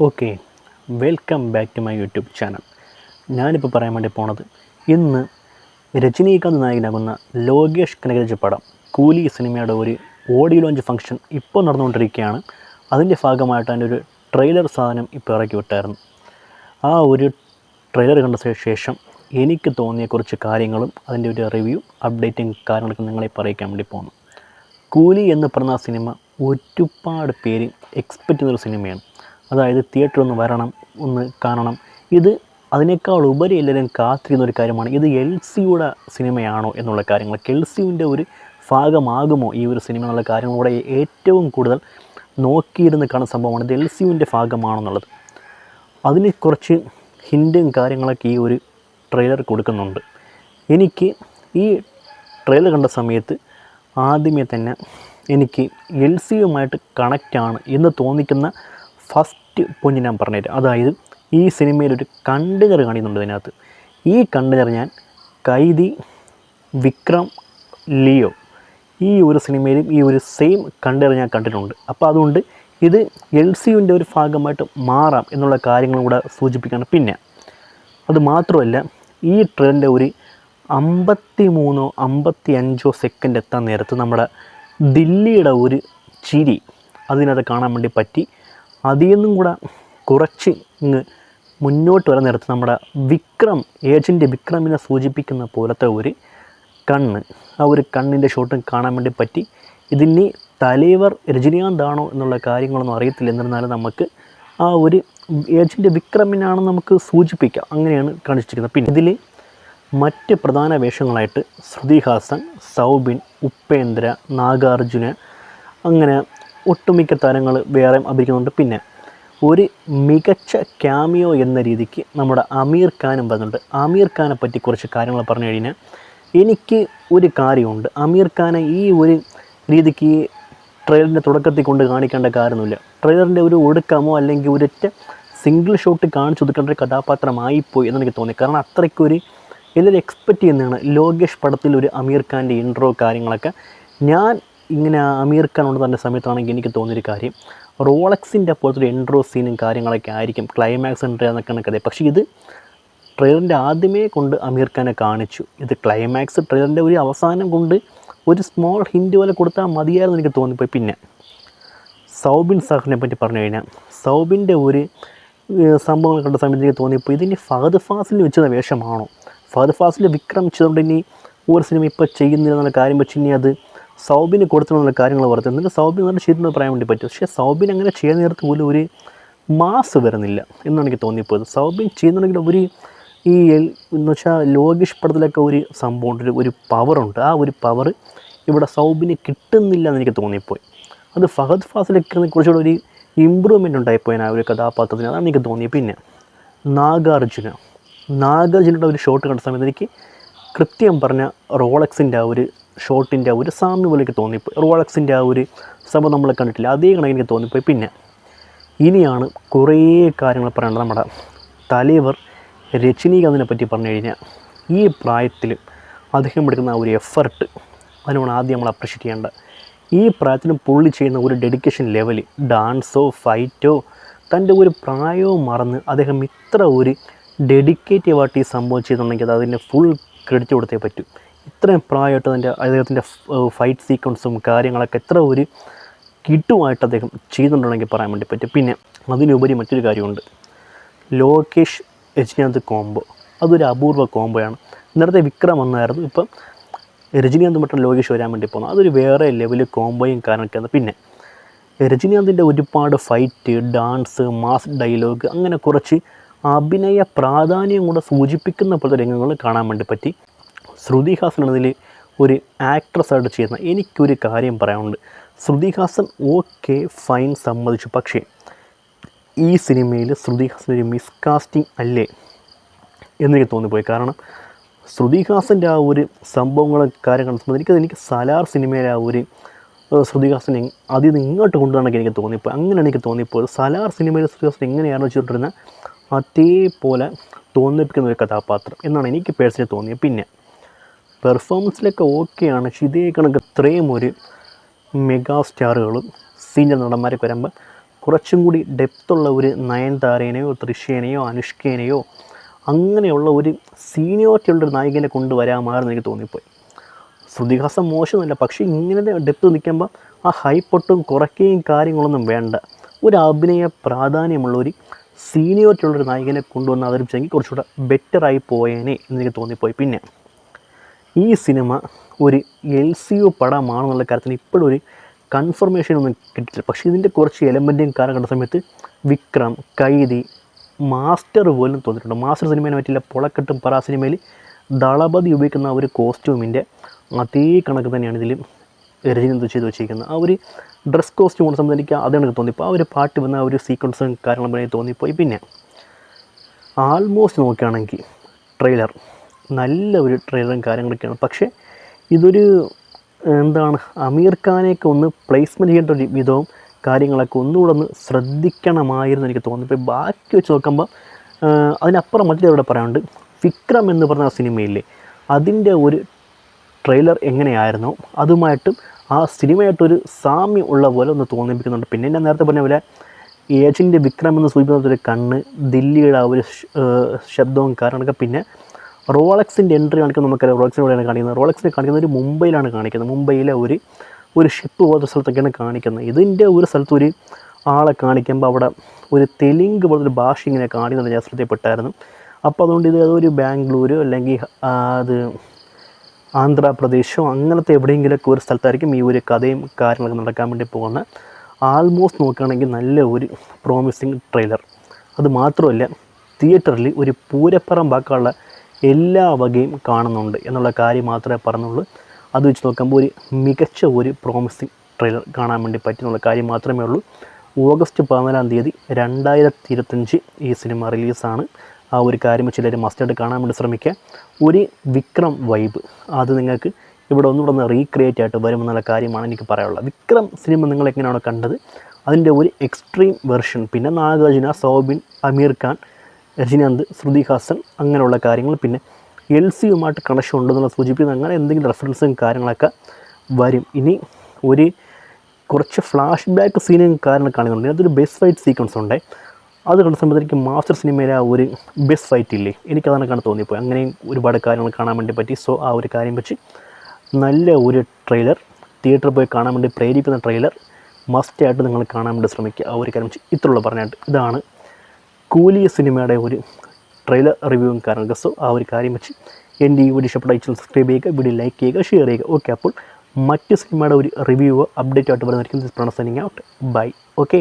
Okay, welcome back to my YouTube channel. ഞാനിപ്പോൾ പറയാൻ വേണ്ടി പോണത് ഇന്ന് രജനീകാന്ത് നായകനാകുന്ന ലോകേഷ് കനകരാജ് പടം കൂലി സിനിമയുടെ ഒരു ഓഡിയോ ലോഞ്ച് ഫംഗ്ഷൻ ഇപ്പോൾ നടന്നുകൊണ്ടിരിക്കുകയാണ്. അതിൻ്റെ ഭാഗമായിട്ട് അതിൻ്റെ ഒരു ട്രെയിലർ സാധനം ഇപ്പോൾ ഇറക്കി വിട്ടായിരുന്നു. ആ ഒരു ട്രെയിലർ കണ്ട ശേഷം എനിക്ക് തോന്നിയ കുറച്ച് കാര്യങ്ങളും അതിൻ്റെ ഒരു റിവ്യൂ അപ്ഡേറ്റും കാര്യങ്ങളൊക്കെ നിങ്ങളെ പറയിക്കാൻ വേണ്ടി പോകുന്നു. കൂലി എന്ന് പറഞ്ഞ ആ സിനിമ ഒരുപാട് പേര് എക്സ്പെക്റ്റ് ചെയ്യുന്നൊരു സിനിമയാണ്. അതായത് തിയേറ്ററിൽ ഒന്ന് വരണം, ഒന്ന് കാണണം. ഇത് അതിനേക്കാൾ ഉപരി എല്ലാവരും കാത്തിരുന്നൊരു കാര്യമാണ്. ഇത് എൽ സിയുടെ സിനിമയാണോ എന്നുള്ള കാര്യങ്ങൾ, എൽ സിയുടെ ഒരു ഭാഗമാകുമോ ഈ ഒരു സിനിമ എന്നുള്ള കാര്യങ്ങളൂടെ ഏറ്റവും കൂടുതൽ നോക്കിയിരുന്ന് കാണുന്ന സംഭവമാണ്. ഇത് എൽ സിയുടെ ഭാഗമാണെന്നുള്ളത്. അതിന് കുറച്ച് ഹിൻറ്റും കാര്യങ്ങളൊക്കെ ഈ ഒരു ട്രെയിലർ കൊടുക്കുന്നുണ്ട്. എനിക്ക് ഈ ട്രെയിലർ കണ്ട സമയത്ത് ആദ്യമേ തന്നെ എനിക്ക് എൽ സിയുമായിട്ട് കണക്റ്റാണ് എന്ന് തോന്നിക്കുന്ന ഫസ്റ്റ് പോയിന്റ് ഞാൻ പറഞ്ഞുതരാം. അതായത് ഈ സിനിമയിലൊരു കണ്ടെയ്നർ കാണിക്കുന്നുണ്ട്. ഇതിനകത്ത് ഈ കണ്ടെയ്നർ ഞാൻ കൈദി, വിക്രം, ലിയോ ഈ ഒരു സിനിമയിലും ഈ ഒരു സെയിം കണ്ടെയ്നർ ഞാൻ കണ്ടിട്ടുണ്ട്. അപ്പോൾ അതുകൊണ്ട് ഇത് എൽ സിയുടെ ഒരു ഭാഗമായിട്ട് മാറാം എന്നുള്ള കാര്യങ്ങളും കൂടെ സൂചിപ്പിക്കുകയാണ്. പിന്നെ അത് മാത്രമല്ല, ഈ ട്രെയിനിൻ്റെ ഒരു 53 or 55 സെക്കൻഡ് എത്താൻ നേരത്ത് നമ്മുടെ ദില്ലിയുടെ ഒരു ചിരി അതിനകത്ത് കാണാൻ വേണ്ടി പറ്റി. അതിൽ നിന്നും കൂടെ കുറച്ച് മുന്നോട്ട് വരാൻ നേരത്ത് നമ്മുടെ വിക്രം, ഏജൻറ്റ് വിക്രമിനെ സൂചിപ്പിക്കുന്ന പോലത്തെ ഒരു കണ്ണ്, ആ ഒരു കണ്ണിൻ്റെ ഷോട്ടും കാണാൻ വേണ്ടി പറ്റി. ഇതിനി തലൈവർ രജനീകാന്താണോ എന്നുള്ള കാര്യങ്ങളൊന്നും അറിയത്തില്ല. എന്നിരുന്നാലും നമുക്ക് ആ ഒരു ഏജൻറ്റ് വിക്രമിനാണെന്ന് നമുക്ക് സൂചിപ്പിക്കാം. അങ്ങനെയാണ് കാണിച്ചിരിക്കുന്നത്. പിന്നെ ഇതിൽ മറ്റ് പ്രധാന വേഷങ്ങളായിട്ട് ശ്രുതി ഹാസൻ, സൗബിൻ, ഉപേന്ദ്ര, നാഗാർജുന, അങ്ങനെ ഒട്ടുമിക്ക താരങ്ങൾ വേറെയും അഭിനയിക്കുന്നുണ്ട്. പിന്നെ ഒരു മികച്ച ക്യാമിയോ എന്ന രീതിക്ക് നമ്മുടെ അമീർ ഖാനും വരുന്നുണ്ട്. അമീർ ഖാനെ പറ്റി കുറച്ച് കാര്യങ്ങൾ പറഞ്ഞു കഴിഞ്ഞാൽ എനിക്ക് ഒരു കാര്യമുണ്ട്. അമീർ ഖാനെ ഈ ഒരു രീതിക്ക് ഈ ട്രെയിലറിൻ്റെ തുടക്കത്തിൽ കൊണ്ട് കാണിക്കേണ്ട കാര്യമൊന്നുമില്ല. ട്രെയിലറിൻ്റെ ഒരു ഒടുക്കമോ അല്ലെങ്കിൽ ഒരൊറ്റ സിംഗിൾ ഷോട്ട് കാണിച്ചു ഒതുക്കേണ്ട ഒരു കഥാപാത്രമായിപ്പോയി എന്നെനിക്ക് തോന്നി. കാരണം അത്രയ്ക്കൊരു എല്ലാവരും എക്സ്പെക്റ്റ് ചെയ്യുന്നതാണ് ലോകേഷ് പടത്തിൽ ഒരു അമീർ ഖാൻ്റെ ഇൻട്രോ കാര്യങ്ങളൊക്കെ. ഞാൻ ഇങ്ങനെ അമീർ ഖാൻ ഉണ്ട് തന്നെ സമയത്താണെങ്കിൽ എനിക്ക് തോന്നിയൊരു കാര്യം, റോളക്സിൻ്റെ പോലത്തെ ഒരു ഇൻട്രോ സീനും കാര്യങ്ങളൊക്കെ ആയിരിക്കും ക്ലൈമാക്സ് എൻട്രി എന്നൊക്കെയാണ് കഥ. പക്ഷേ ഇത് ട്രെയിലറിൻ്റെ ആദ്യമേ കൊണ്ട് അമീർ ഖാനെ കാണിച്ചു. ഇത് ക്ലൈമാക്സ് ട്രെയിലറിൻ്റെ ഒരു അവസാനം കൊണ്ട് ഒരു സ്മോൾ ഹിൻറ്റ് പോലെ കൊടുത്താൽ മതിയായിരുന്നു എനിക്ക് തോന്നിപ്പോയി. പിന്നെ സൗബിൻ സാറിനെ പറ്റി പറഞ്ഞു കഴിഞ്ഞാൽ സൗബിൻ്റെ ഒരു സംഭവങ്ങൾ കണ്ട സമയത്ത് എനിക്ക് തോന്നിയപ്പോൾ ഇതിന് ഫഹദ് ഫാസിലിന് വെച്ചുന്ന വേഷമാണോ, ഫഹദ് ഫാസിൽ വിക്രം ചെയ്തുകൊണ്ട് ഇനി ഒരു സിനിമ ഇപ്പോൾ ചെയ്യുന്നില്ല എന്നുള്ള കാര്യം വെച്ച് ഇനി അത് സൗബിന് കൊടുത്തിട്ടുള്ള കാര്യങ്ങൾ പറയുന്നത്. എന്നിട്ട് സൗബിൻ നല്ല ചെയ്തെന്ന് പറയാൻ വേണ്ടി പറ്റും. പക്ഷേ സൗബിൻ അങ്ങനെ ചെയ്യുന്ന നേരത്ത് പോലും ഒരു മാസ് വരുന്നില്ല എന്നാണ് എനിക്ക് തോന്നിപ്പോയത്. സൗബിൻ ചെയ്യുന്നുണ്ടെങ്കിൽ ഒരു ഈ എന്ന് വെച്ചാൽ ലോകേഷ് പടത്തിലൊക്കെ ഒരു സംഭവമുണ്ട്, ഒരു പവറുണ്ട്. ആ ഒരു പവർ ഇവിടെ സൗബിന് കിട്ടുന്നില്ല എന്ന് എനിക്ക് തോന്നിപ്പോയി. അത് ഫഹദ് ഫാസിലൊക്കെ കുറച്ചുകൂടെ ഒരു ഇമ്പ്രൂവ്മെൻറ്റ് ഉണ്ടായിപ്പോയി ആ ഒരു കഥാപാത്രത്തിന്, അതാണ് എനിക്ക് തോന്നിയത്. പിന്നെ നാഗാർജുനയുടെ ഒരു ഷോട്ട് കണ്ട സമയത്ത് എനിക്ക് കൃത്യം പറഞ്ഞ റോളക്സിൻ്റെ ആ ഒരു ഷോട്ടിൻ്റെ ആ ഒരു സാമ്യം പോലെ എനിക്ക് തോന്നിപ്പോയി. റോളക്സിൻ്റെ ആ ഒരു സംഭവം നമ്മൾ കണ്ടിട്ടില്ല, അതേ കണക്ക് എനിക്ക് തോന്നിപ്പോയി. പിന്നെ ഇനിയാണ് കുറേ കാര്യങ്ങൾ പറയേണ്ടത്. നമ്മുടെ തലൈവർ രജനീകാന്തിനെ പറ്റി പറഞ്ഞു കഴിഞ്ഞാൽ ഈ പ്രായത്തിൽ അദ്ദേഹം എടുക്കുന്ന ആ ഒരു എഫർട്ട് അതിനോട് ആദ്യം നമ്മൾ അപ്രിഷ്യേറ്റ് ചെയ്യേണ്ട. ഈ പ്രായത്തിലും പുള്ളി ചെയ്യുന്ന ഒരു ഡെഡിക്കേഷൻ ലെവൽ, ഡാൻസോ ഫൈറ്റോ തൻ്റെ ഒരു പ്രായവും മറന്ന് അദ്ദേഹം ഇത്ര ഒരു ഡെഡിക്കേറ്റീവായിട്ട് ഈ സംഭവം ചെയ്തിട്ടുണ്ടെങ്കിൽ അത് അതിൻ്റെ ഫുൾ ക്രെഡിറ്റ് കൊടുത്തേ പറ്റൂ. ഇത്രയും പ്രായമായിട്ട് അദ്ദേഹത്തിൻ്റെ ഫൈറ്റ് സീക്വൻസും കാര്യങ്ങളൊക്കെ എത്ര ഒരു കിട്ടുമായിട്ട് അദ്ദേഹം ചെയ്തിട്ടുണ്ടെങ്കിൽ പറയാൻ വേണ്ടി പറ്റും. പിന്നെ അതിനുപരി മറ്റൊരു കാര്യമുണ്ട്, ലോകേഷ് രജനീകാന്ത് കോംബോ അതൊരു അപൂർവ കോംബോയാണ്. നേരത്തെ വിക്രം വന്നായിരുന്നു, ഇപ്പം രജനീകാന്ത് മറ്റും ലോകേഷ് വരാൻ വേണ്ടി പോകുന്നു. അതൊരു വേറെ ലെവൽ കോംബോയും കാരണമൊക്കെയാണ്. പിന്നെ രജനീകാന്തിൻ്റെ ഒരുപാട് ഫൈറ്റ്, ഡാൻസ്, മാസ് ഡയലോഗ്, അങ്ങനെ കുറച്ച് അഭിനയ പ്രാധാന്യം കൂടെ സൂചിപ്പിക്കുന്ന പോലത്തെ രംഗങ്ങൾ കാണാൻ വേണ്ടി പറ്റി. ശ്രുതി ഹാസൻ എന്നതിൽ ഒരു ആക്ട്രസ്സായിട്ട് ചെയ്യുന്ന എനിക്കൊരു കാര്യം പറയാനുണ്ട്. ശ്രുതി ഹാസൻ ഓക്കെ ഫൈൻ സമ്മതിച്ചു, പക്ഷേ ഈ സിനിമയിൽ ശ്രുതി ഹാസൻ ഒരു മിസ്കാസ്റ്റിംഗ് അല്ലേ എന്നെനിക്ക് തോന്നിപ്പോയി. കാരണം ശ്രുതി ഹാസൻ്റെ ആ ഒരു സംഭവങ്ങളും കാര്യങ്ങളും സംബന്ധിച്ച് എനിക്ക് സലാർ സിനിമയിലെ ആ ഒരു ശ്രുതി ഹാസനെ അതിൽ നിന്ന് ഇങ്ങോട്ട് കൊണ്ടുവരണമെങ്കിൽ എനിക്ക് തോന്നിപ്പോയി. അങ്ങനെയാണ് എനിക്ക് തോന്നിപ്പോയത്. സലാർ സിനിമയിൽ ശ്രുതി ഹാസൻ എങ്ങനെയാണോ ചെയ്തിട്ടിരുന്നത് അതേപോലെ തോന്നിപ്പിക്കുന്ന ഒരു കഥാപാത്രം എന്നാണ് എനിക്ക് പേഴ്സണലി തോന്നിയത്. പിന്നെ പെർഫോമൻസിലൊക്കെ ഓക്കെയാണ്. പക്ഷേ ഇതേ കണക്ക് ഇത്രയും ഒരു മെഗാ സ്റ്റാറുകളും സീനിയർ നടന്മാരൊക്കെ വരുമ്പോൾ കുറച്ചും കൂടി ഡെപ്തുള്ള ഒരു നയൻതാരേനെയോ തൃശ്യേനെയോ അനുഷ്കേനെയോ അങ്ങനെയുള്ള ഒരു സീനിയോറിറ്റി ഉള്ളൊരു നായികനെ കൊണ്ടുവരാമായിരുന്നു എനിക്ക് തോന്നിപ്പോയി. ശ്രുതിഹാസൻ മോശമൊന്നുമില്ല, പക്ഷേ ഇങ്ങനെ ഡെപ്ത് നിൽക്കുമ്പോൾ ആ ഹൈപ്പൊട്ടും കുറയ്ക്കുകയും കാര്യങ്ങളൊന്നും വേണ്ട. ഒരു അഭിനയ പ്രാധാന്യമുള്ള ഒരു സീനിയോറിറ്റി ഉള്ളൊരു നായികനെ കൊണ്ടുവന്ന് അവതരിപ്പിച്ചെങ്കിൽ കുറച്ചുകൂടെ ബെറ്ററായി പോയേനെ എന്നെനിക്ക് തോന്നിപ്പോയി. പിന്നെ ഈ സിനിമ ഒരു LCU പടമാണെന്നുള്ള കാര്യത്തിന് ഇപ്പോഴും ഒരു കൺഫർമേഷൻ ഒന്നും കിട്ടിയില്ല. പക്ഷേ ഇതിൻ്റെ കുറച്ച് എലമെൻറ്റും കാര്യം കണ്ട സമയത്ത് വിക്രം, കൈദി, മാസ്റ്റർ പോലും തോന്നിയിട്ടുണ്ട്. മാസ്റ്റർ സിനിമയെ പറ്റില്ല, പൊളക്കെട്ടും പറ സിനിമയിൽ ദളപതി ഉപയോഗിക്കുന്ന ഒരു കോസ്റ്റ്യൂമിൻ്റെ അതേ കണക്ക് തന്നെയാണ് ഇതിലും രജനി എന്ത് ചെയ്ത് വെച്ചിരിക്കുന്നത്. ആ ഒരു ഡ്രസ് കോസ്റ്റ്യൂം കൊണ്ട് സമയത്ത് എനിക്ക് അതാണ് തോന്നിപ്പോൾ. ആ ഒരു പാട്ട് വന്ന ആ ഒരു സീക്വൻസും കാര്യങ്ങളും എനിക്ക് തോന്നിപ്പോയി. പിന്നെ ആൾമോസ്റ്റ് നോക്കുകയാണെങ്കിൽ ട്രെയിലർ നല്ല ഒരു ട്രെയിലറും കാര്യങ്ങളൊക്കെയാണ്. പക്ഷേ ഇതൊരു എന്താണ് അമീർ ഖാനെയൊക്കെ ഒന്ന് പ്ലേസ്മെൻറ്റ് ചെയ്യേണ്ട ഒരു വിധവും കാര്യങ്ങളൊക്കെ ഒന്നുകൂടെ ഒന്ന് ശ്രദ്ധിക്കണമായിരുന്നു എനിക്ക് തോന്നിപ്പോൾ. ബാക്കി വെച്ച് നോക്കുമ്പോൾ അതിനപ്പുറം മറ്റൊരു പറയാനുണ്ട്. വിക്രം എന്ന് പറഞ്ഞ സിനിമയില്ലേ, അതിൻ്റെ ഒരു ട്രെയിലർ എങ്ങനെയായിരുന്നോ അതുമായിട്ടും ആ സിനിമയായിട്ടൊരു സാമ്യം ഉള്ള പോലെ ഒന്ന് തോന്നിപ്പിക്കുന്നുണ്ട്. പിന്നെ ഞാൻ നേരത്തെ പറഞ്ഞ പോലെ ഏജൻറ്റ് വിക്രം എന്ന് സൂചിപ്പിക്കുന്നൊരു കണ്ണ്, ദില്ലിയുടെ ആ ഒരു ശബ്ദവും കാരണമൊക്കെ, പിന്നെ റോളക്സിൻ്റെ എൻട്രി കാണിക്കുന്നത് നമുക്കറിയാം. റോളക്സിലൂടെയാണ് കാണിക്കുന്നത്. റോളക്സിനെ കാണിക്കുന്നത് ഒരു മുംബൈയിലാണ് കാണിക്കുന്നത്. മുംബൈയിലെ ഒരു ഷിപ്പ് പോലത്തെ സ്ഥലത്തൊക്കെയാണ് കാണിക്കുന്നത്. ഇതിൻ്റെ ഒരു സ്ഥലത്ത് ഒരു ആളെ കാണിക്കുമ്പോൾ അവിടെ ഒരു തെലുങ്ക് പോലൊരു ഭാഷ ഇങ്ങനെ കാണിക്കുന്നത് ഞാൻ ശ്രദ്ധപ്പെട്ടായിരുന്നു. അപ്പോൾ അതുകൊണ്ട് ഇത് അതൊരു ബാംഗ്ലൂരോ അല്ലെങ്കിൽ അത് ആന്ധ്രാപ്രദേശോ അങ്ങനത്തെ എവിടെയെങ്കിലുമൊക്കെ ഒരു സ്ഥലത്തായിരിക്കും ഈ ഒരു കഥയും കാര്യങ്ങളൊക്കെ നടക്കാൻ വേണ്ടി പോകുന്നത്. ആൾമോസ്റ്റ് നോക്കുകയാണെങ്കിൽ നല്ല ഒരു പ്രോമിസിങ് ട്രെയിലർ. അത് മാത്രമല്ല, തിയേറ്ററിൽ ഒരു പൂരപ്പറമ്പാക്കാനുള്ള എല്ലാ വകയും കാണുന്നുണ്ട് എന്നുള്ള കാര്യം മാത്രമേ പറഞ്ഞുള്ളൂ. അത് വെച്ച് നോക്കുമ്പോൾ ഒരു മികച്ച ഒരു പ്രോമിസിങ് ട്രെയിലർ കാണാൻ വേണ്ടി പറ്റുന്നുള്ള കാര്യം മാത്രമേ ഉള്ളൂ. ഓഗസ്റ്റ് 14 2025 ഈ സിനിമ റിലീസാണ്. ആ ഒരു കാര്യം വെച്ച് എല്ലാവരും മസ്റ്റായിട്ട് കാണാൻ വേണ്ടി ശ്രമിക്കുക. ഒരു വിക്രം വൈബ് അത് നിങ്ങൾക്ക് ഇവിടെ ഒന്നുകൂടെ ഒന്ന് റീക്രിയേറ്റ് ആയിട്ട് വരുമെന്നുള്ള കാര്യമാണ് എനിക്ക് പറയാനുള്ളത്. വിക്രം സിനിമ നിങ്ങൾ എങ്ങനെയാണോ കണ്ടത് അതിൻ്റെ ഒരു എക്സ്ട്രീം വെർഷൻ, പിന്നെ നാഗാർജുന, സൗബിൻ, അമീർ ഖാൻ, രജനീകാന്ത്, ശ്രുതിഹാസൻ അങ്ങനെയുള്ള കാര്യങ്ങൾ, പിന്നെ LCUമായിട്ട് കണക്ഷൻ ഉണ്ടെന്നുള്ള സൂചിപ്പിക്കുന്ന അങ്ങനെ എന്തെങ്കിലും റെഫറൻസും കാര്യങ്ങളൊക്കെ വരും. ഇനി ഒരു കുറച്ച് ഫ്ലാഷ് ബാക്ക് സീനും കാരണം കാണുന്നുണ്ട്. അതൊരു ബെസ്റ്റ് ഫൈറ്റ് സീക്വൻസ് ഉണ്ട്. അത് കണ്ട സമയത്ത് മാസ്റ്റർ സിനിമയിലെ ആ ഒരു ബെസ്റ്റ് ഫൈറ്റ് ഇല്ലേ, എനിക്കതാണ് കാണാൻ തോന്നിപ്പോയി. അങ്ങനെയും ഒരുപാട് കാര്യങ്ങൾ കാണാൻ വേണ്ടി പറ്റി. സോ ആ ഒരു കാര്യം വെച്ച് നല്ല ഒരു ട്രെയിലർ, തിയേറ്ററിൽ പോയി കാണാൻ വേണ്ടി പ്രേരിപ്പിക്കുന്ന ട്രെയിലർ മസ്റ്റായിട്ട് നിങ്ങൾ കാണാൻ വേണ്ടി ശ്രമിക്കുക. ആ ഒരു കാര്യം വെച്ച് ഇത്രയുള്ള പറഞ്ഞായിട്ട് ഇതാണ് കൂലി സിനിമയുടെ ഒരു ട്രെയിലർ റിവ്യൂവും കാര്യങ്ങളൊക്കെ. സോ ആ ഒരു കാര്യം വെച്ച് എൻ്റെ ഈ വീഡിയോ ഇഷ്ടപ്പെട്ട ചാനൽ സബ്സ്ക്രൈബ് ചെയ്യുക, വീഡിയോ ലൈക്ക് ചെയ്യുക, ഷെയർ ചെയ്യുക. ഓക്കെ, അപ്പോൾ മറ്റ് സിനിമയുടെ ഒരു റിവ്യൂ അപ്ഡേറ്റ് ആയിട്ട് വരുന്നതായിരിക്കും. ദിസ് പ്രണസനിങ് ഔട്ട്. ബൈ. ഓക്കെ.